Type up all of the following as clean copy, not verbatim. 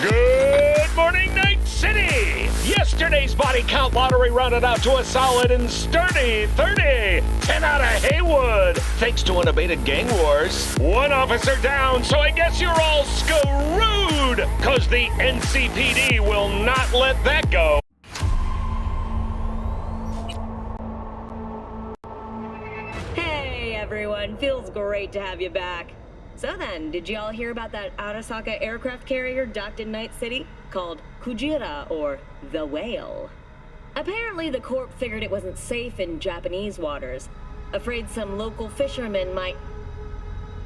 Good morning, Night City! Yesterday's body count lottery rounded out to a solid and sturdy 30. 10 out of Haywood, thanks to unabated gang wars. One officer down, so I guess you're all screwed, cause the NCPD will not let that go. Hey everyone, feels great to have you back. So then, did y'all hear about that Arasaka aircraft carrier docked in Night City? Called Kujira, or the Whale. Apparently the Corp figured it wasn't safe in Japanese waters. Afraid some local fishermen might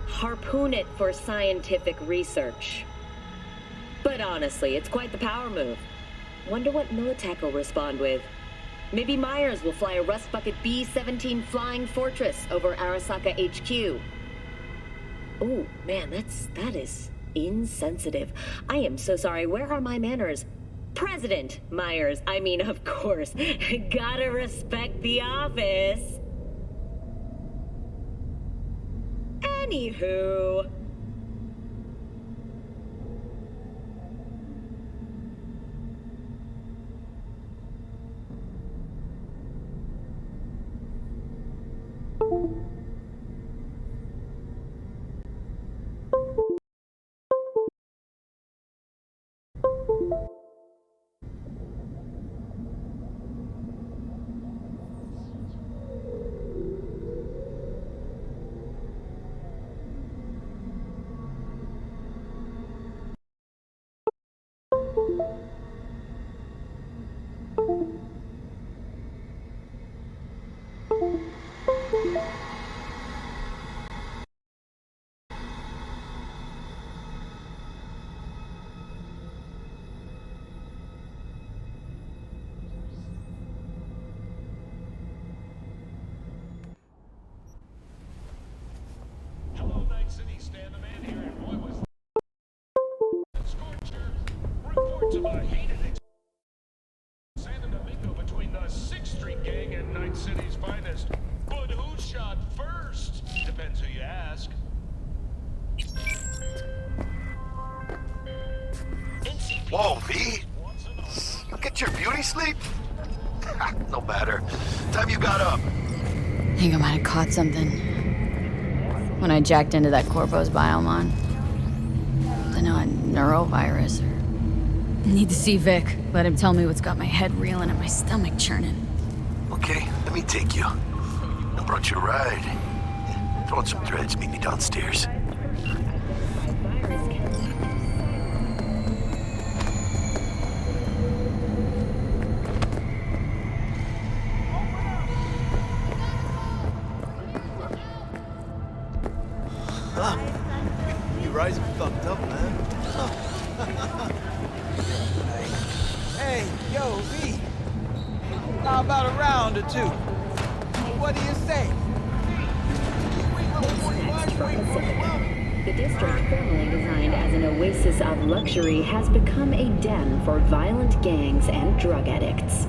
harpoon it for scientific research. But honestly, it's quite the power move. Wonder what Militech will respond with. Maybe Myers will fly a Rust Bucket B-17 Flying Fortress over Arasaka HQ. Oh, man, that is insensitive. I am so sorry. Where are my manners? President Myers. I mean, of course. Gotta respect the office. Anywho. Hello, Night City, Stan the Man here, and boy was that scorcher. Reports of a heated San Domingo between the 6th Street Gang and Night City's finest. But who shot first? Depends who you ask. Whoa, V! You get your beauty sleep? No matter. Time you got up. I think I might have caught something when I jacked into that Corpo's biomon. I know, a neurovirus or... Need to see Vic. Let him tell me what's got my head reeling and my stomach churning. Okay, let me take you. I brought you a ride. Throw on some threads, meet me downstairs. You rising fucked up, man. Hey, yo, V. How about a round or two? What do you say? The district, formerly designed as an oasis of luxury, has become a den for violent gangs and drug addicts.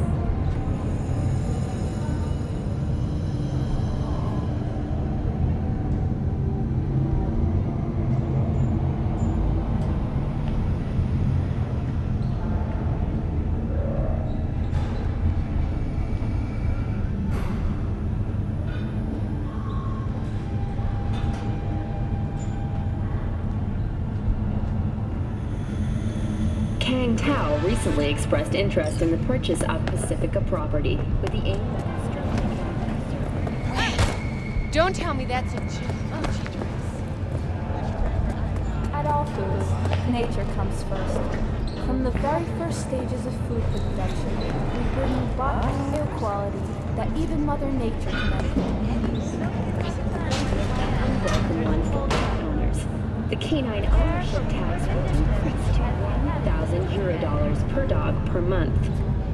Recently expressed interest in the purchase of Pacifica property with the aim of... Don't tell me that's a Gucci dress. At all foods, nature comes first. From the very first stages of food production, we bring you botany air quality that even Mother Nature can unwelcome unfold owners. The canine ownership tax will increase to €1,000 per dog per month.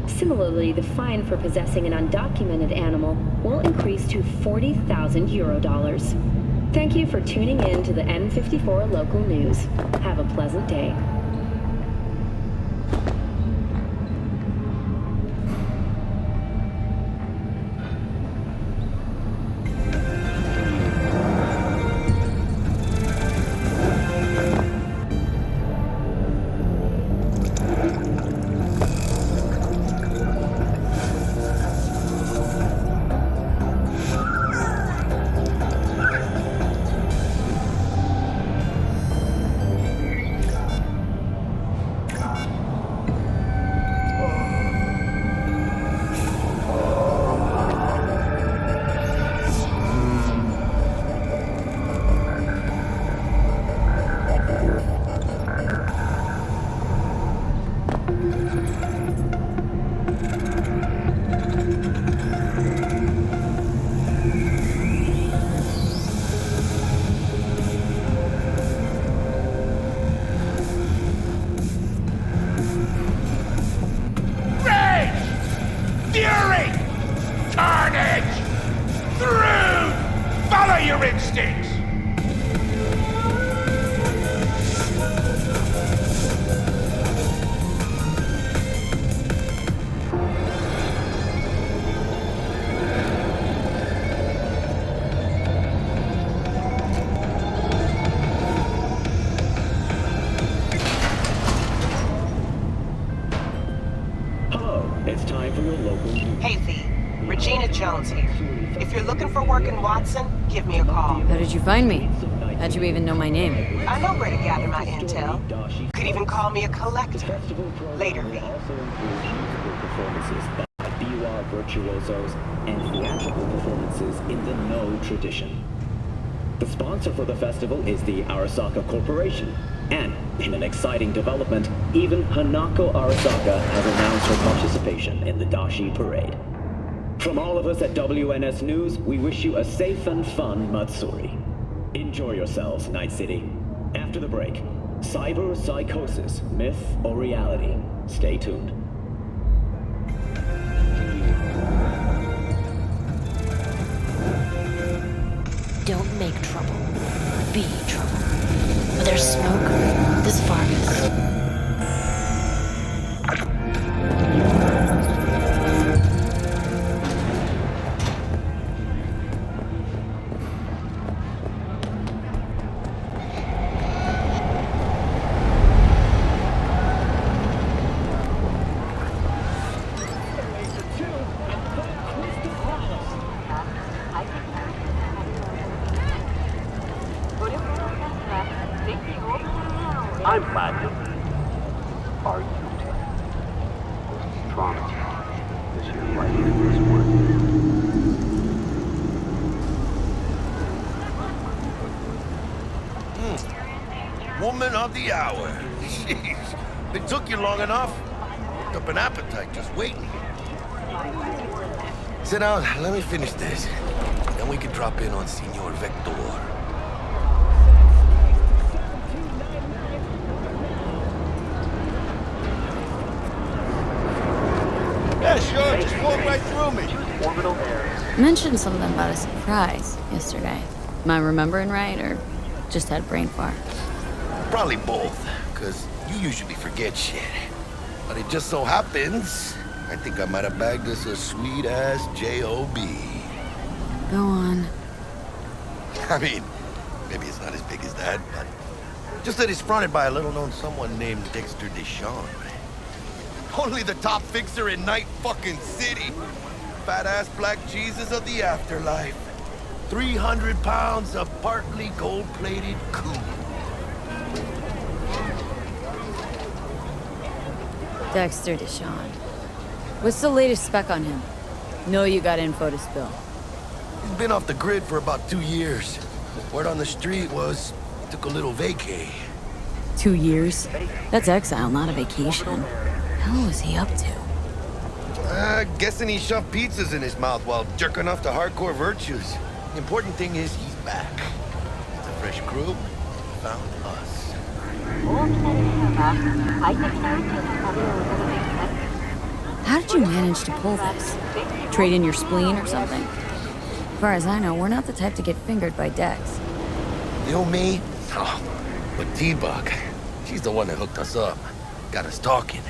Similarly, the fine for possessing an undocumented animal will increase to 40,000 euro dollars. Thank you for tuning in to the N54 local news. Have a pleasant day. Fury! Carnage! Through! Follow your instincts! It's time for your local news. Hey V, Regina Jones here. If you're looking for work in Watson, give me a call. How did you find me? How'd you even know my name? I know where to gather my intel. Could even call me a collector. Later, V. Performances by BUR virtuosos and theatrical performances in the No tradition. The sponsor for the festival is the Arasaka Corporation. And, in an exciting development, even Hanako Arasaka has announced her participation in the Dashi Parade. From all of us at WNS News, we wish you a safe and fun Matsuri. Enjoy yourselves, Night City. After the break, cyber psychosis, myth or reality? Stay tuned. Don't make trouble. Be trouble. Where there's smoke, there's Vargas. I'm Platinum. Are you Promise. This your life is worth it. Woman of the hour. Jeez. It took you long enough. Picked up an appetite just waiting. Sit down, let me finish this. Then we can drop in on Senor Vector. Yeah, sure. Just walk right through me. Mentioned something about a surprise yesterday. Am I remembering right, or just had brain fart? Probably both, because you usually forget shit. But it just so happens, I think I might have bagged us a sweet-ass J.O.B. Go on. I mean, maybe it's not as big as that, but just that it's fronted by a little-known someone named Dexter Deshawn. Only the top fixer in Night fucking City. Fat-ass black Jesus of the afterlife. 300 pounds of partly gold-plated coon. Dexter Deshawn. What's the latest spec on him? Know you got info to spill. He's been off the grid for about 2 years. Word on the street was he took a little vacay. 2 years? That's exile, not a vacation. Hell was he up to? Guessing he shoved pizzas in his mouth while jerking off to hardcore virtues. The important thing is he's back. It's a fresh crew. Found us. How did you manage to pull this? Trade in your spleen or something? As far as I know, we're not the type to get fingered by Dex. You know me? Oh, but T-Bug, she's the one that hooked us up. Got us talking.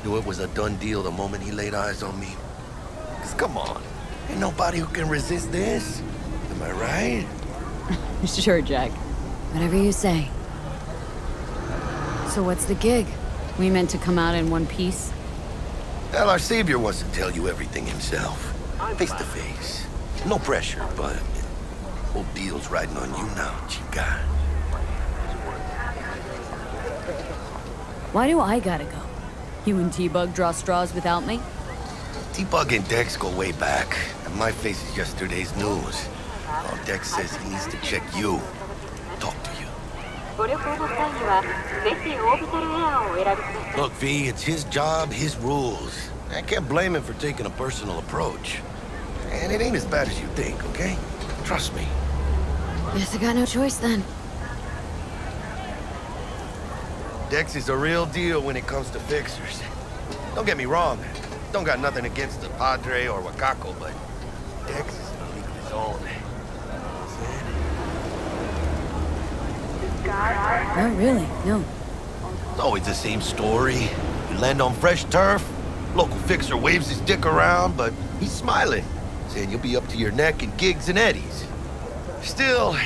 Knew it was a done deal the moment he laid eyes on me. 'Cause come on, ain't nobody who can resist this. Am I right? Sure, Jack. Whatever you say. So what's the gig? We meant to come out in one piece? Well, our savior wants to tell you everything himself. Face to face. No pressure, but whole deal's riding on you now, chica. Why do I gotta go? You and T-Bug draw straws without me? T-Bug and Dex go way back, and my face is yesterday's news. Well, Dex says he needs to check you. Talk to you. Look, V, it's his job, his rules. I can't blame him for taking a personal approach. And it ain't as bad as you think, okay? Trust me. Guess I got no choice then. Dex is a real deal when it comes to fixers. Don't get me wrong. Don't got nothing against the Padre or Wakako, but Dex is in a league of his own. Not really, no. It's always the same story. You land on fresh turf, local fixer waves his dick around, but he's smiling, saying you'll be up to your neck in gigs and eddies. Still,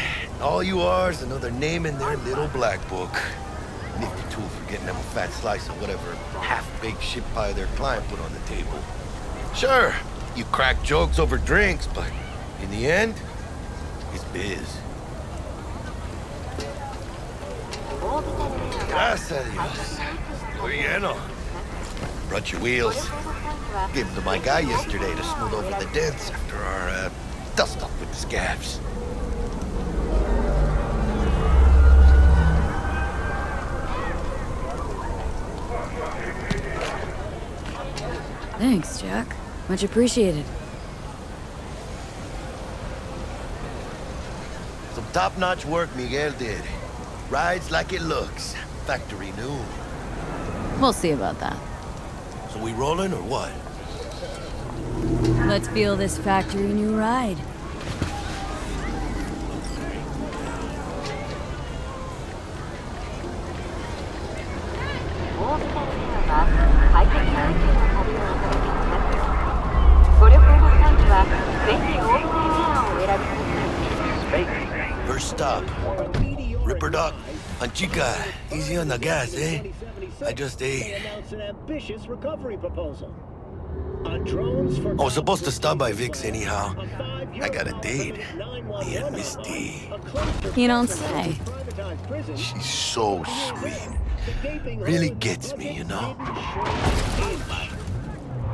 all you are is another name in their little black book. Nifty tool for getting them a fat slice of whatever half-baked shit pie their client put on the table. Sure, you crack jokes over drinks, but in the end, it's biz. Gracias a Dios. Muy lleno. Brought your wheels. Gave them to my guy yesterday to smooth over the dents after our dust-up with the scabs. Thanks, Jack. Much appreciated. Some top-notch work Miguel did. Rides like it looks. Factory new. We'll see about that. So we rolling or what? Let's feel this factory new ride. First stop. Ripperdock. Chica, easy on the gas, eh? I just ate. An ambitious recovery proposal. I was supposed to stop by Vic's anyhow. I got a date. Me and Miss D. You don't say. She's so sweet. Really gets me, you know?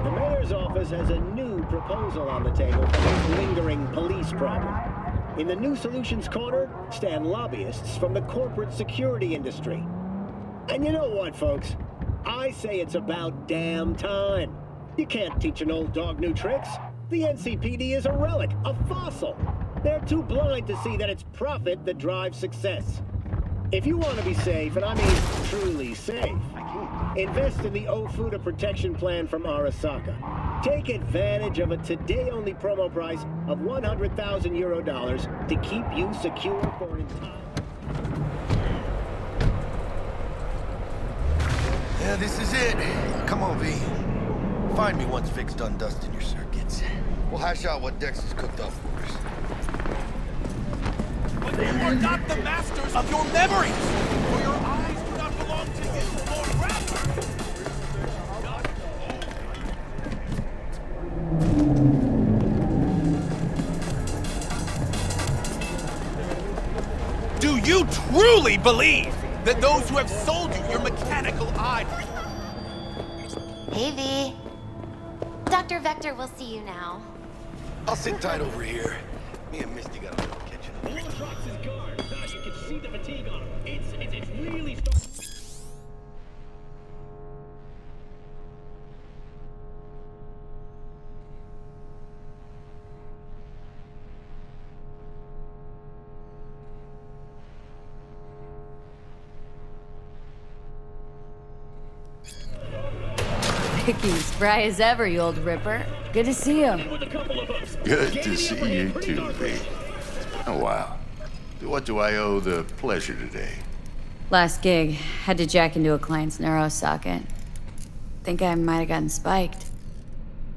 The mayor's office has a new proposal on the table for this lingering police problem. In the new solutions corner stand lobbyists from the corporate security industry. And you know what, folks? I say it's about damn time. You can't teach an old dog new tricks. The NCPD is a relic, a fossil. They're too blind to see that it's profit that drives success. If you want to be safe, and I mean truly safe, invest in the Ofuda protection plan from Arasaka. Take advantage of a today-only promo price of 100,000 euro dollars to keep you secure for an entire... Yeah, this is it. Come on, V. Find me once Vic's done dusting your circuits. We'll hash out what Dex has cooked up for us. But you are not the masters of your memories! For your eyes do not belong to you, or rather... Do you truly believe that those who have sold you your mechanical eye... Hey, V. Dr. Vector will see you now. I'll sit tight over here. Me and Misty got a little kitchen. Wartrock's his guard. You can see the fatigue on him. It's really... Vicky, spry as ever, you old ripper. Good to see you. Good to see you too, V. Oh, wow. What do I owe the pleasure today? Last gig, had to jack into a client's neuro socket. Think I might have gotten spiked.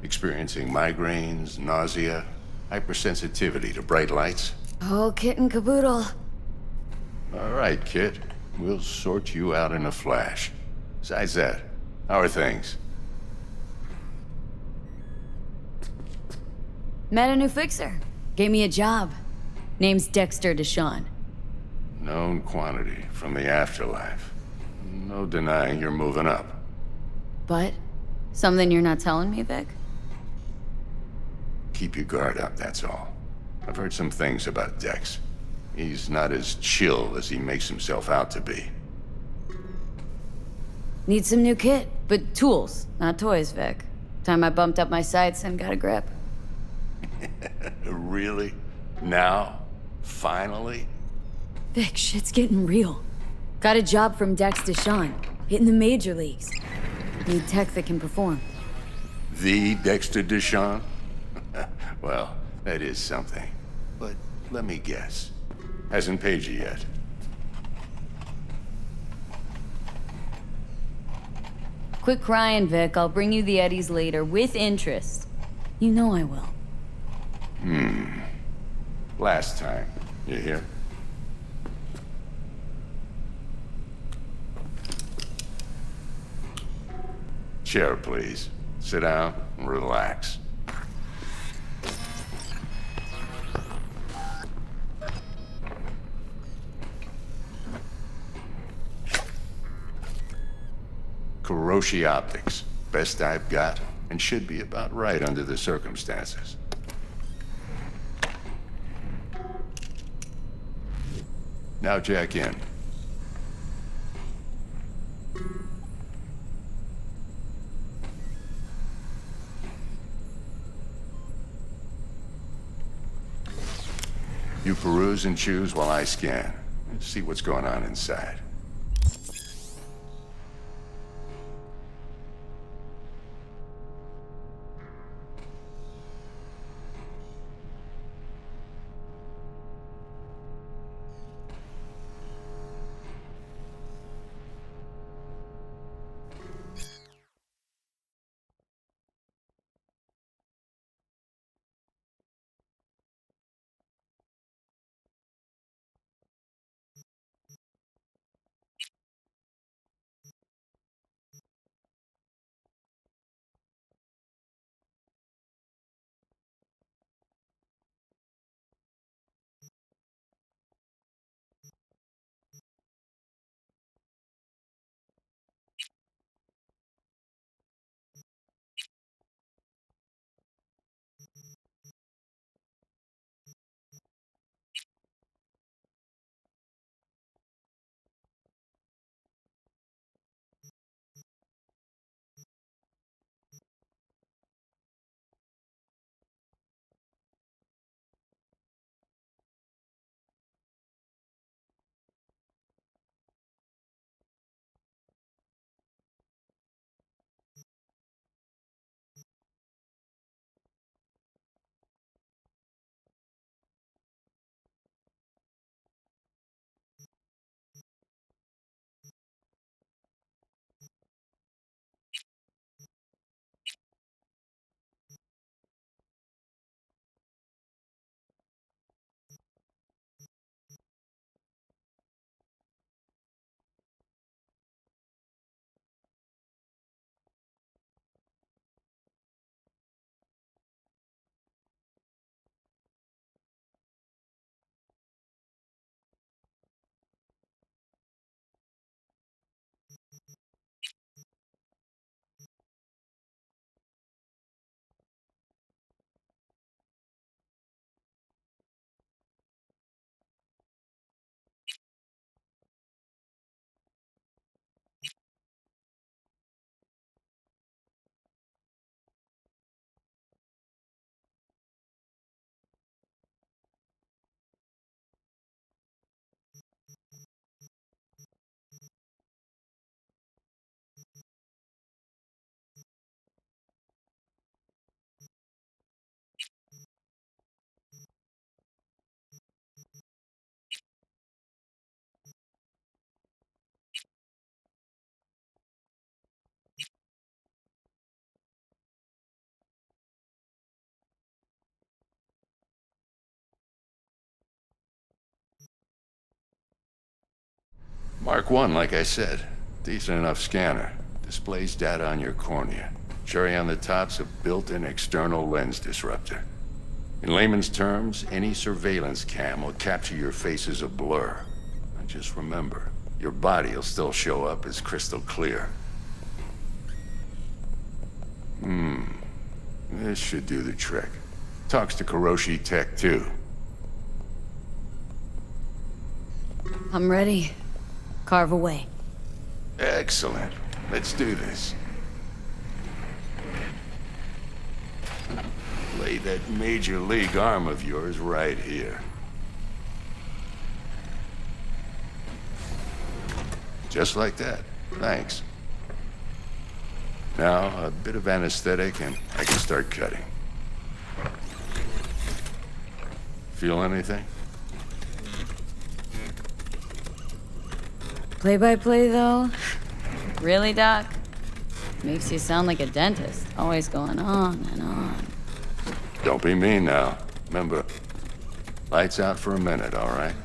Experiencing migraines, nausea, hypersensitivity to bright lights? Oh, kit and caboodle. All right, kid. We'll sort you out in a flash. Besides that, how are things? Met a new fixer. Gave me a job. Name's Dexter Deshawn. Known quantity from the afterlife. No denying you're moving up. But? Something you're not telling me, Vic? Keep your guard up, that's all. I've heard some things about Dex. He's not as chill as he makes himself out to be. Need some new kit, but tools, not toys, Vic. Time I bumped up my sights and got a grip. Really? Now? Finally? Vic, shit's getting real. Got a job from Dex Deshawn, hitting the major leagues. Need tech that can perform. The Dexter Deshawn? Well, that is something. But let me guess. Hasn't paid you yet. Quit crying, Vic. I'll bring you the Eddies later, with interest. You know I will. Last time. You hear? Chair, please. Sit down and relax. Kuroshi Optics. Best I've got, and should be about right under the circumstances. Now jack in. You peruse and choose while I scan. Let's see what's going on inside. Mark 1, like I said. Decent enough scanner. Displays data on your cornea. Cherry on the top's a built-in external lens disruptor. In layman's terms, any surveillance cam will capture your face as a blur. And just remember, your body will still show up as crystal clear. This should do the trick. Talks to Kuroshi Tech, too. I'm ready. Carve away. Excellent. Let's do this. Lay that major league arm of yours right here. Just like that. Thanks. Now, a bit of anesthetic and I can start cutting. Feel anything? Play-by-play, though? Really, Doc? Makes you sound like a dentist. Always going on and on. Don't be mean now. Remember, lights out for a minute, all right?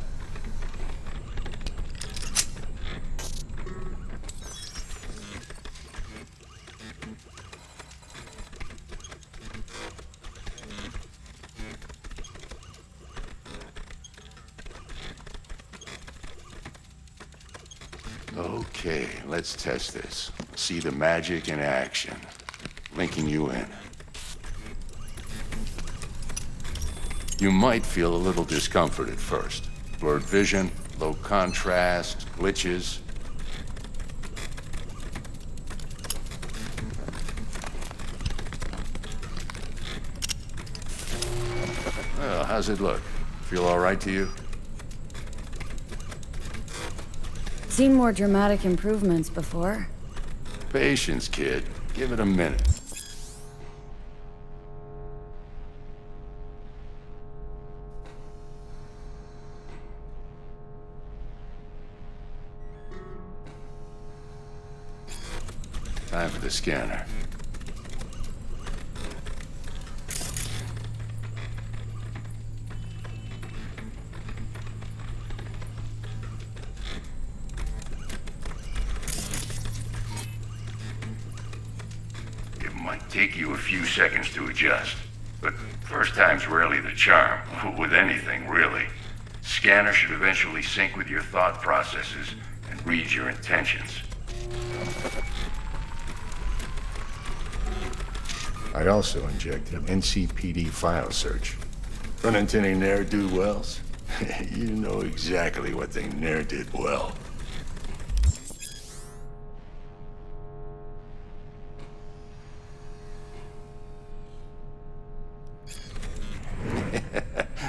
Okay, let's test this. See the magic in action. Linking you in. You might feel a little discomfort at first. Blurred vision, low contrast, glitches. Well, how's it look? Feel all right to you? Seen more dramatic improvements before. Patience, kid. Give it a minute. Time for the scanner. It might take you a few seconds to adjust, but first time's rarely the charm, with anything, really. Scanner should eventually sync with your thought processes and read your intentions. I also injected NCPD file search. Run into any ne'er-do-wells? You know exactly what they ne'er did well.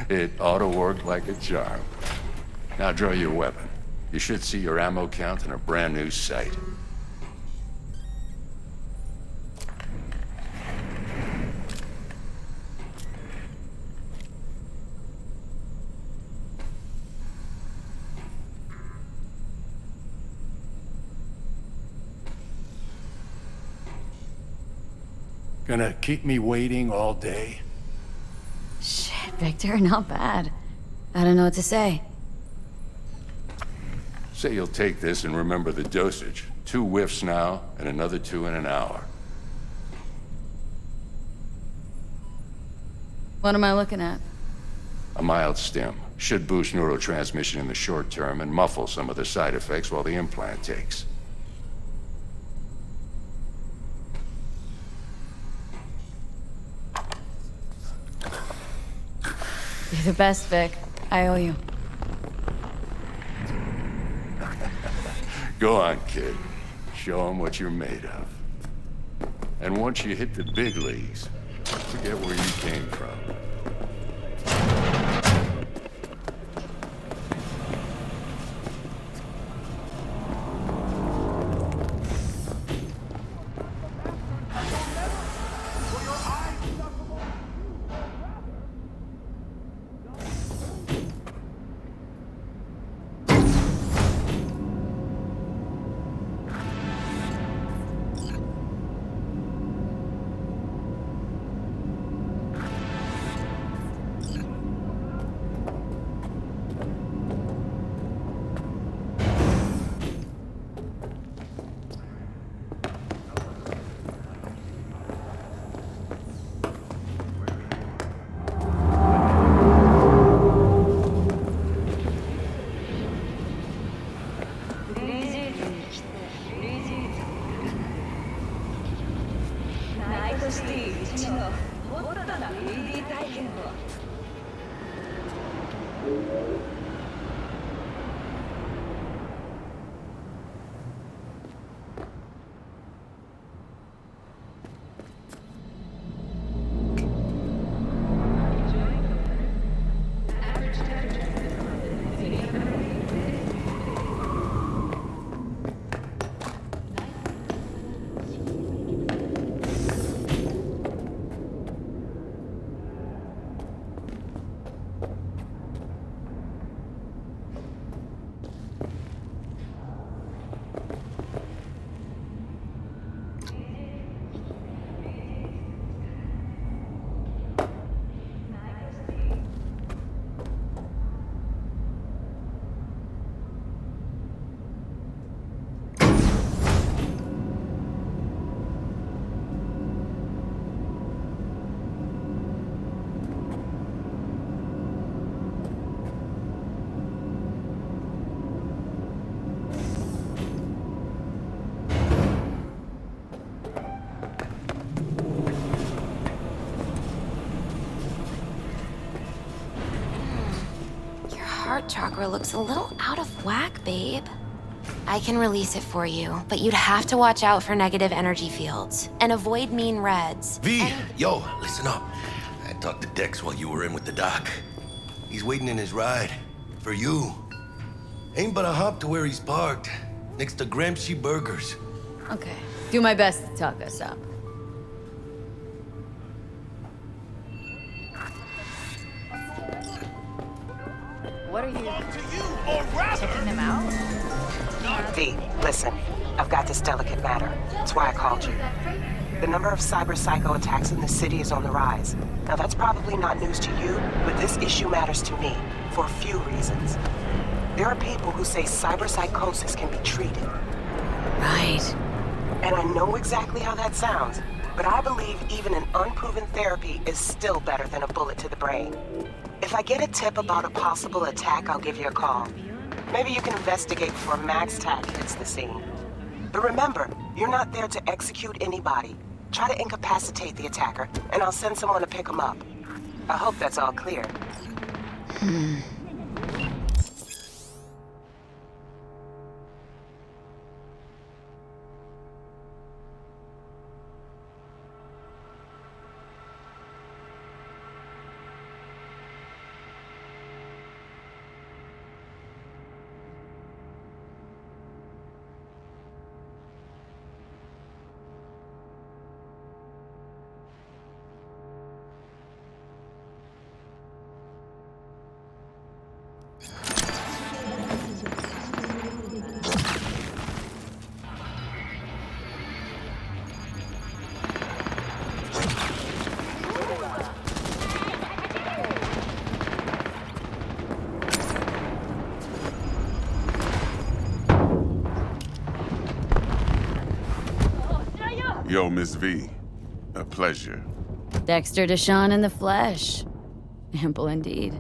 It ought to work like a charm. Now draw your weapon. You should see your ammo count in a brand new sight. Gonna keep me waiting all day? Shit, Victor, not bad. I don't know what to say. Say you'll take this and remember the dosage. 2 whiffs now, and another 2 in an hour. What am I looking at? A mild stim. Should boost neurotransmission in the short term and muffle some of the side effects while the implant takes. You're the best, Vic. I owe you. Go on, kid. Show them what you're made of. And once you hit the big leagues, forget where you came from. してうちのホットな ED 体験を。Heart chakra looks a little out of whack, babe. I can release it for you, but you'd have to watch out for negative energy fields and avoid mean reds. V, yo, listen up. I talked to Dex while you were in with the doc. He's waiting in his ride. For you. Ain't but a hop to where he's parked. Next to Gramsci Burgers. Okay. Do my best to talk us up. What are you? Checking them out? V, listen. I've got this delicate matter. That's why I called you. The number of cyber psycho attacks in the city is on the rise. Now that's probably not news to you, but this issue matters to me for a few reasons. There are people who say cyber psychosis can be treated. Right. And I know exactly how that sounds, but I believe even an unproven therapy is still better than a bullet to the brain. If I get a tip about a possible attack, I'll give you a call. Maybe you can investigate before Max Tack hits the scene. But remember, you're not there to execute anybody. Try to incapacitate the attacker, and I'll send someone to pick him up. I hope that's all clear. Yo, Miss V. A pleasure. Dexter Deshawn in the flesh. Ample indeed.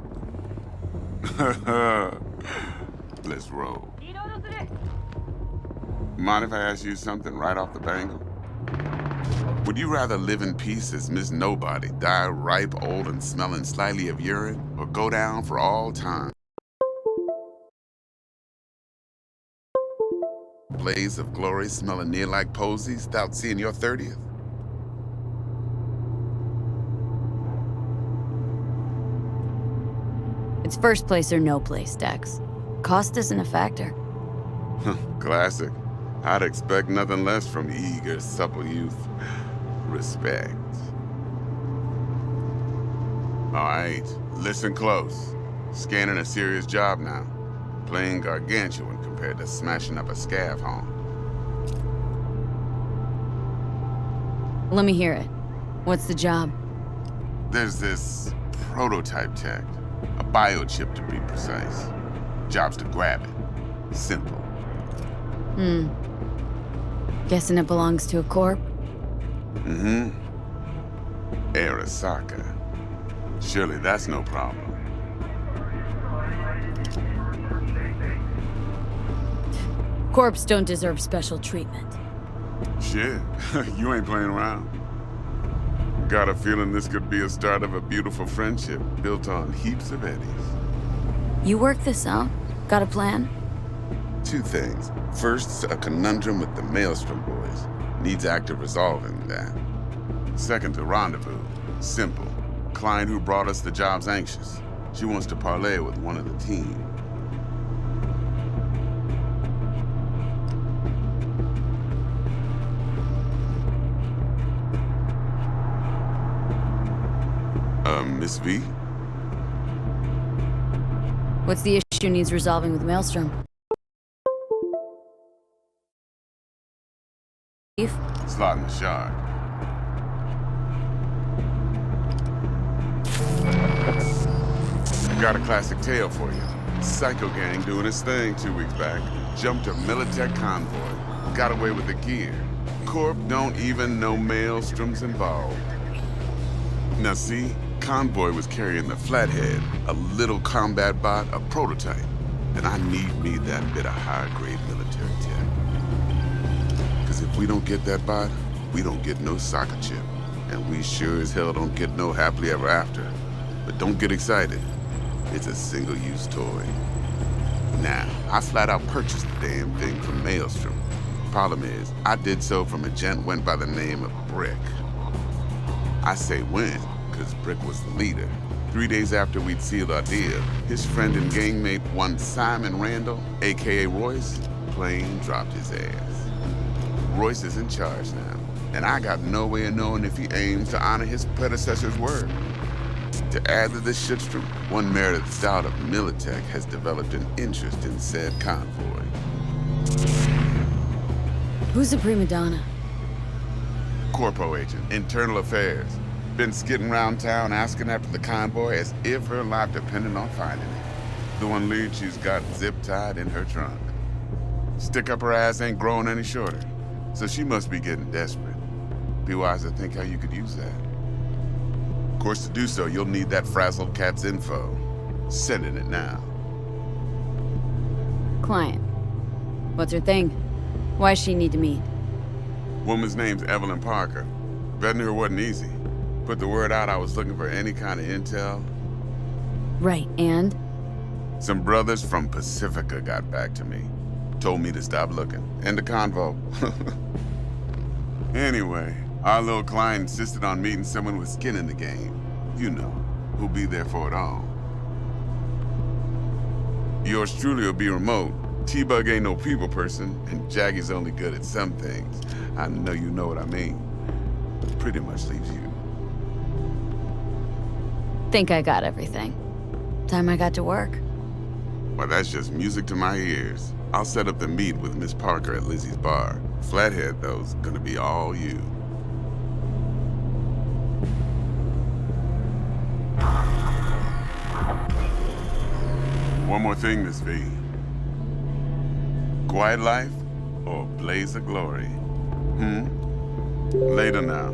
Let's roll. Mind if I ask you something right off the bangle? Would you rather live in peace as Miss Nobody, die ripe, old, and smelling slightly of urine, or go down for all time? Blaze of glory smelling near like posies without seeing your 30th? It's first place or no place, Dex. Cost isn't a factor. Classic. I'd expect nothing less from eager, supple youth. Respect. All right, listen close. Scanning a serious job now. Playing gargantuan compared to smashing up a scav home. Let me hear it. What's the job? There's this prototype tech. A biochip, to be precise. Job's to grab it. Simple. Guessing it belongs to a corp? Mm-hmm. Arasaka. Surely that's no problem. Corps don't deserve special treatment. Shit, you ain't playing around. Got a feeling this could be a start of a beautiful friendship built on heaps of eddies. You work this out? Got a plan? Two things. First, a conundrum with the Maelstrom boys. Needs active resolving that. Second, a rendezvous. Simple. Client who brought us the job's anxious. She wants to parlay with one of the team. Miss V? What's the issue needs resolving with Maelstrom? Slot in the shard. Got a classic tale for you. Psycho gang doing his thing 2 weeks back. Jumped a Militech convoy. Got away with the gear. Corp don't even know Maelstrom's involved. Now see? Convoy was carrying the Flathead, a little combat bot, a prototype. And I need me that bit of high-grade military tech. Because if we don't get that bot, we don't get no soccer chip. And we sure as hell don't get no happily ever after. But don't get excited. It's a single-use toy. Now, I flat out purchased the damn thing from Maelstrom. Problem is, I did so from a gent went by the name of Brick. I say when, because Brick was the leader. 3 days after we'd sealed our deal, his friend and gangmate, one Simon Randall, aka Royce, plain dropped his ass. Royce is in charge now, and I got no way of knowing if he aims to honor his predecessor's word. To add to this shitstorm, one Meredith Stout of Militech has developed an interest in said convoy. Who's the prima donna? Corpo agent, internal affairs. Been skidding around town asking after the convoy as if her life depended on finding it. The one lead she's got zip-tied in her trunk. Stick up her ass ain't growing any shorter, so she must be getting desperate. Be wise to think how you could use that. Of course, to do so, you'll need that frazzled cat's info. Sending it now. Client. What's her thing? Why does she need to meet? Woman's name's Evelyn Parker. Vetting her wasn't easy. Put the word out I was looking for any kind of intel. Right, and? Some brothers from Pacifica got back to me. Told me to stop looking. End the convo. Anyway, our little client insisted on meeting someone with skin in the game. You know, who'll be there for it all. Yours truly will be remote. T-Bug ain't no people person, and Jaggy's only good at some things. I know you know what I mean. Pretty much leaves you. Think I got everything. Time I got to work. Well, that's just music to my ears. I'll set up the meet with Miss Parker at Lizzie's bar. Flathead, though's gonna be all you. One more thing, Miss V. Quiet life or blaze of glory? Later now.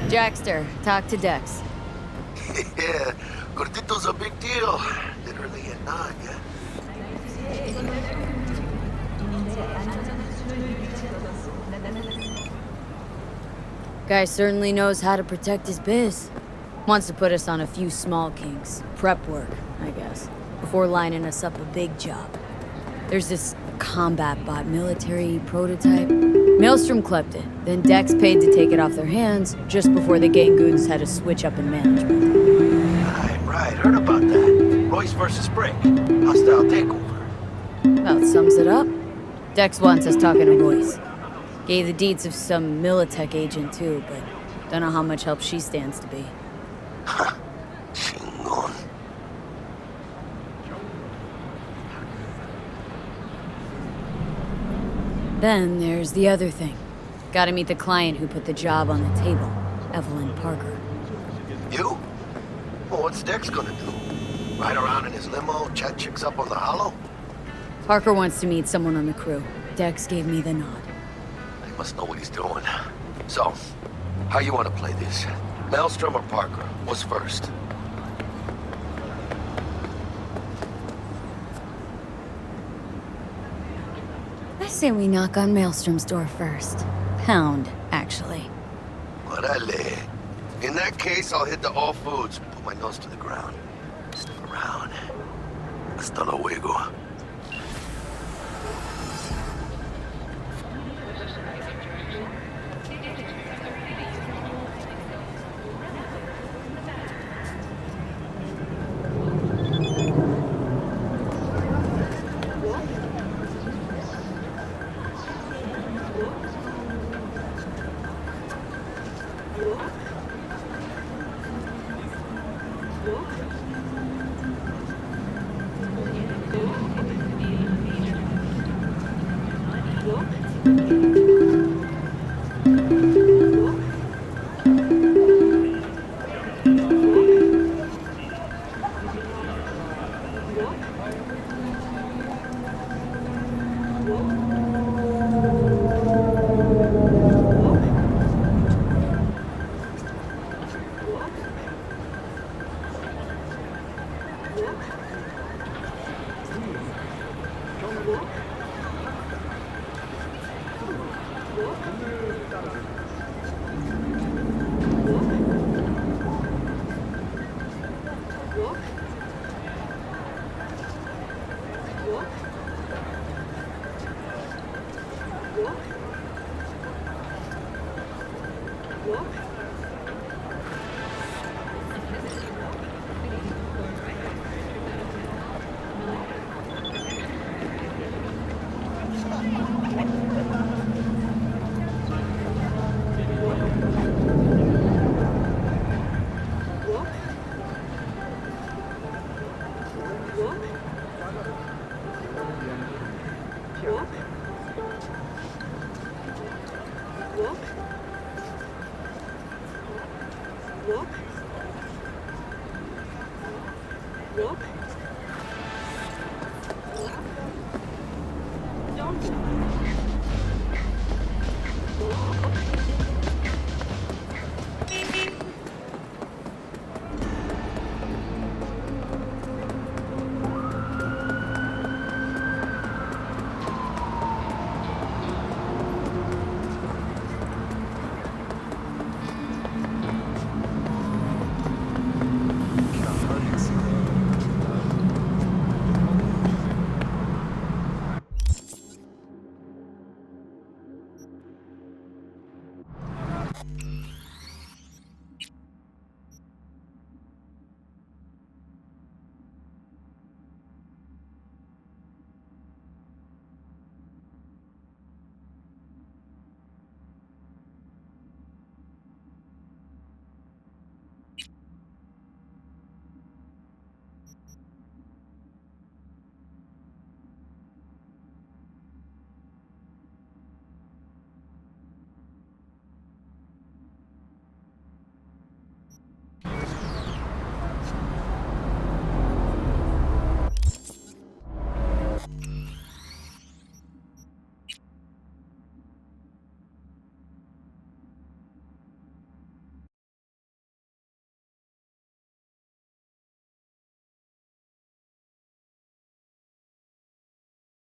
Jackster, talk to Dex. Yeah, Gordito's a big deal. Literally and not, yeah. Guy certainly knows how to protect his biz. Wants to put us on a few small kinks. Prep work, I guess. Before lining us up a big job. There's this combat bot military prototype. Maelstrom clept it, then Dex paid to take it off their hands just before the gang goons had a switch up in management. Right, heard about that. Royce versus Brick. Hostile takeover. Well, it sums it up. Dex wants us talking to Royce. Gave the deeds of some Militech agent too, but don't know how much help she stands to be. Chingon. Then there's the other thing. Gotta meet the client who put the job on the table, Evelyn Parker. You? Well, what's Dex gonna do? Ride around in his limo, chat chicks up on the hollow? Parker wants to meet someone on the crew. Dex gave me the nod. He must know what he's doing. So, how you want to play this? Maelstrom or Parker? What's first? I say we knock on Maelstrom's door first. Pound, actually. Orale. In that case, I'll hit the all foods, put my nose to the ground. Sniff around. Hasta luego.